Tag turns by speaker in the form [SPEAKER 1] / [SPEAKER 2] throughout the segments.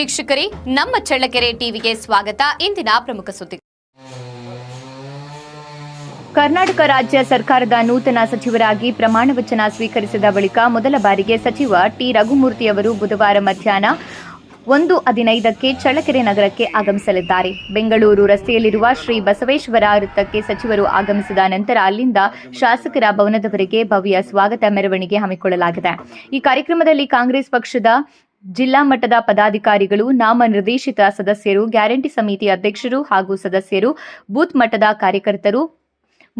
[SPEAKER 1] ವೀಕ್ಷಕರೇ, ನಮ್ಮ ಚಳ್ಳಕೆರೆ ಟಿವಿಗೆ ಸ್ವಾಗತ. ಇಂದಿನ ಪ್ರಮುಖ ಸುದ್ದಿ. ಕರ್ನಾಟಕ ರಾಜ್ಯ ಸರ್ಕಾರದ ನೂತನ ಸಚಿವರಾಗಿ ಪ್ರಮಾಣ ವಚನ ಸ್ವೀಕರಿಸಿದ ಬಳಿಕ ಮೊದಲ ಬಾರಿಗೆ ಸಚಿವ ಟಿ ರಘುಮೂರ್ತಿ ಅವರು ಬುಧವಾರ ಮಧ್ಯಾಹ್ನ 1:15ಕ್ಕೆ ಚಳ್ಳಕೆರೆ ನಗರಕ್ಕೆ ಆಗಮಿಸಲಿದ್ದಾರೆ. ಬೆಂಗಳೂರು ರಸ್ತೆಯಲ್ಲಿರುವ ಶ್ರೀ ಬಸವೇಶ್ವರ ವೃತ್ತಕ್ಕೆ ಸಚಿವರು ಆಗಮಿಸಿದ ನಂತರ ಅಲ್ಲಿಂದ ಶಾಸಕರ ಭವನದವರೆಗೆ ಭವ್ಯ ಸ್ವಾಗತ ಮೆರವಣಿಗೆ ಹಮ್ಮಿಕೊಳ್ಳಲಾಗಿದೆ. ಈ ಕಾರ್ಯಕ್ರಮದಲ್ಲಿ ಕಾಂಗ್ರೆಸ್ ಪಕ್ಷದ ಜಿಲ್ಲಾ ಮಟ್ಟದ ಪದಾಧಿಕಾರಿಗಳು, ನಾಮನಿರ್ದೇಶಿತ ಸದಸ್ಯರು, ಗ್ಯಾರಂಟಿ ಸಮಿತಿ ಅಧ್ಯಕ್ಷರು ಹಾಗೂ ಸದಸ್ಯರು, ಬೂತ್ ಮಟ್ಟದ ಕಾರ್ಯಕರ್ತರು,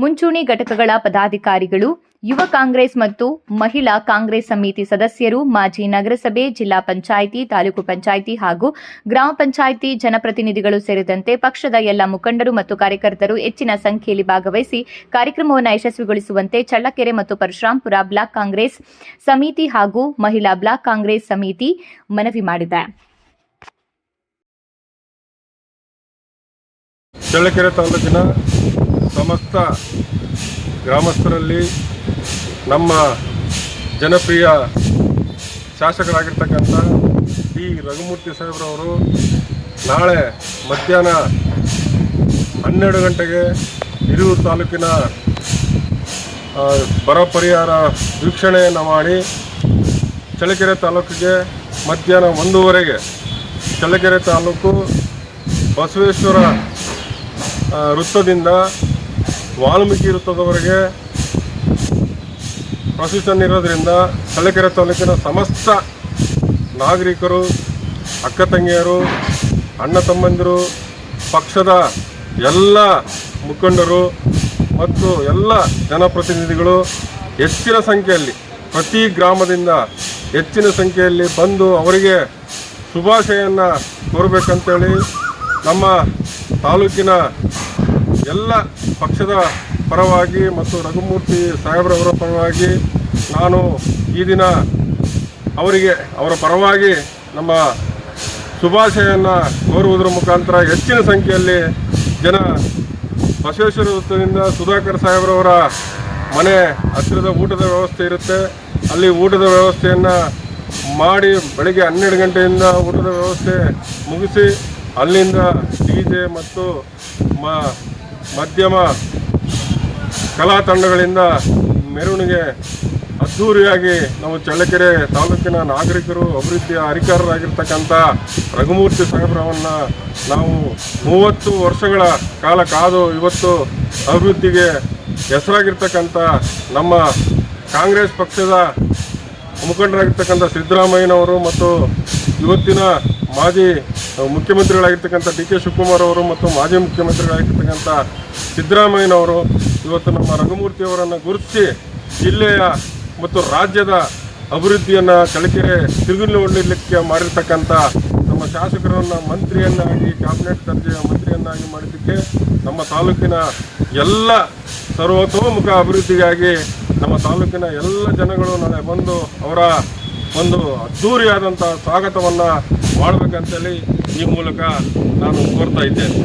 [SPEAKER 1] ಮುಂಚೂಣಿ ಘಟಕಗಳ ಪದಾಧಿಕಾರಿಗಳು, ಯುವ ಕಾಂಗ್ರೆಸ್ ಮತ್ತು ಮಹಿಳಾ ಕಾಂಗ್ರೆಸ್ ಸಮಿತಿ ಸದಸ್ಯರು, ಮಾಜಿ ನಗರಸಭೆ, ಜಿಲ್ಲಾ ಪಂಚಾಯಿತಿ, ತಾಲೂಕು ಪಂಚಾಯಿತಿ ಹಾಗೂ ಗ್ರಾಮ ಪಂಚಾಯಿತಿ ಜನಪ್ರತಿನಿಧಿಗಳು ಸೇರಿದಂತೆ ಪಕ್ಷದ ಎಲ್ಲ ಮುಖಂಡರು ಮತ್ತು ಕಾರ್ಯಕರ್ತರು ಹೆಚ್ಚಿನ ಸಂಖ್ಯೆಯಲ್ಲಿ ಭಾಗವಹಿಸಿ ಕಾರ್ಯಕ್ರಮವನ್ನು ಯಶಸ್ವಿಗೊಳಿಸುವಂತೆ ಚಳ್ಳಕೆರೆ ಮತ್ತು ಪರಶುರಾಂಪುರ ಬ್ಲಾಕ್ ಕಾಂಗ್ರೆಸ್ ಸಮಿತಿ ಹಾಗೂ ಮಹಿಳಾ ಬ್ಲಾಕ್ ಕಾಂಗ್ರೆಸ್ ಸಮಿತಿ ಮನವಿ ಮಾಡಿದೆ.
[SPEAKER 2] ಚಳ್ಳಕೆರೆ ತಾಲೂಕಿನ ಸಮಸ್ತ ಗ್ರಾಮಸ್ಥರಲ್ಲಿ ನಮ್ಮ ಜನಪ್ರಿಯ ಶಾಸಕರಾಗಿರ್ತಕ್ಕಂಥ ಟಿ ರಘುಮೂರ್ತಿ ಸಾಹೇಬ್ರವರು ನಾಳೆ ಮಧ್ಯಾಹ್ನ 12 ಗಂಟೆಗೆ ಹಿರಿಯೂರು ತಾಲೂಕಿನ ಬರ ಪರಿಹಾರ ವೀಕ್ಷಣೆಯನ್ನು ಮಾಡಿ ಚಳ್ಳಕೆರೆ ತಾಲೂಕಿಗೆ ಮಧ್ಯಾಹ್ನ 1:15ಕ್ಕೆ ಚಳ್ಳಕೆರೆ ತಾಲೂಕು ಬಸವೇಶ್ವರ ವೃತ್ತದಿಂದ ವಾಲ್ಮೀಕಿ ವೃತ್ತದವರೆಗೆ ಪ್ರೊಸೆಷನ್ ಇರೋದ್ರಿಂದ ಚಳ್ಳಕೆರೆ ತಾಲೂಕಿನ ಸಮಸ್ತ ನಾಗರಿಕರು, ಅಕ್ಕ ತಂಗಿಯರು, ಅಣ್ಣ ತಮ್ಮಂದಿರು, ಪಕ್ಷದ ಎಲ್ಲ ಮುಖಂಡರು ಮತ್ತು ಎಲ್ಲ ಜನಪ್ರತಿನಿಧಿಗಳು ಹೆಚ್ಚಿನ ಸಂಖ್ಯೆಯಲ್ಲಿ ಪ್ರತಿ ಗ್ರಾಮದಿಂದ ಹೆಚ್ಚಿನ ಸಂಖ್ಯೆಯಲ್ಲಿ ಬಂದು ಅವರಿಗೆ ಶುಭಾಶಯನ್ನು ಕೋರಬೇಕಂತೇಳಿ ನಮ್ಮ ತಾಲೂಕಿನ ಎಲ್ಲ ಪಕ್ಷದ ಪರವಾಗಿ ಮತ್ತು ರಘುಮೂರ್ತಿ ಸಾಹೇಬ್ರವರ ಪರವಾಗಿ ನಾನು ಈ ದಿನ ಅವರಿಗೆ ಅವರ ಪರವಾಗಿ ನಮ್ಮ ಶುಭಾಶಯನ್ನು ಕೋರುವುದರ ಮುಖಾಂತರ ಹೆಚ್ಚಿನ ಸಂಖ್ಯೆಯಲ್ಲಿ ಜನ ಬಸವೇಶ್ವರ ವೃತ್ತದಿಂದ ಸುಧಾಕರ್ ಸಾಹೇಬ್ರವರ ಮನೆ ಹತ್ತಿರದ ಊಟದ ವ್ಯವಸ್ಥೆ ಇರುತ್ತೆ, ಅಲ್ಲಿ ಊಟದ ವ್ಯವಸ್ಥೆಯನ್ನು ಮಾಡಿ ಬೆಳಗ್ಗೆ 12 ಗಂಟೆಯಿಂದ ಊಟದ ವ್ಯವಸ್ಥೆ ಮುಗಿಸಿ ಅಲ್ಲಿಂದ DJ ಮತ್ತು ಮಧ್ಯಮ ಕಲಾ ತಂಡಗಳಿಂದ ಮೆರವಣಿಗೆ ಅದ್ಧೂರಿಯಾಗಿ ನಾವು ಚಳ್ಳಕೆರೆ ತಾಲೂಕಿನ ನಾಗರಿಕರು, ಅಭಿವೃದ್ಧಿಯ ಅಧಿಕಾರರಾಗಿರ್ತಕ್ಕಂಥ ರಘುಮೂರ್ತಿ ಸಾಹೇಬ್ರವನ್ನು ನಾವು 30 ವರ್ಷಗಳ ಕಾಲ ಕಾದು ಇವತ್ತು ಅಭಿವೃದ್ಧಿಗೆ ಹೆಸರಾಗಿರ್ತಕ್ಕಂಥ ನಮ್ಮ ಕಾಂಗ್ರೆಸ್ ಪಕ್ಷದ ಮುಖಂಡರಾಗಿರ್ತಕ್ಕಂಥ ಸಿದ್ದರಾಮಯ್ಯನವರು ಮತ್ತು ಇವತ್ತಿನ ಮಾಜಿ ಮುಖ್ಯಮಂತ್ರಿಗಳಾಗಿರ್ತಕ್ಕಂಥ DK ಶಿವಕುಮಾರ್ ಅವರು ಮತ್ತು ಮಾಜಿ ಮುಖ್ಯಮಂತ್ರಿಗಳಾಗಿರ್ತಕ್ಕಂಥ ಸಿದ್ದರಾಮಯ್ಯನವರು ಇವತ್ತು ನಮ್ಮ ರಘುಮೂರ್ತಿಯವರನ್ನು ಗುರುತಿಸಿ ಜಿಲ್ಲೆಯ ಮತ್ತು ರಾಜ್ಯದ ಅಭಿವೃದ್ಧಿಯನ್ನು ಚಳ್ಳಕೆರೆ ತಿರುಗಲು ಹೊಡಲಿಕ್ಕೆ ಮಾಡಿರ್ತಕ್ಕಂಥ ನಮ್ಮ ಶಾಸಕರನ್ನು ಮಂತ್ರಿಯನ್ನಾಗಿ, ಕ್ಯಾಬಿನೆಟ್ ದರ್ಜೆಯ ಮಂತ್ರಿಯನ್ನಾಗಿ ಮಾಡಿದ್ದಕ್ಕೆ ನಮ್ಮ ತಾಲೂಕಿನ ಎಲ್ಲ ಸರ್ವತೋಮುಖ ಅಭಿವೃದ್ಧಿಗಾಗಿ ನಮ್ಮ ತಾಲೂಕಿನ ಎಲ್ಲ ಜನಗಳು ನಾಳೆ ಬಂದು ಅವರ ಒಂದು ಅದ್ಧೂರಿಯಾದಂಥ ಸ್ವಾಗತವನ್ನು ಮಾಡಬೇಕಂತೇಳಿ ಈ ಮೂಲಕ ನಾನು ಕೋರ್ತಾ ಇದ್ದೇನೆ.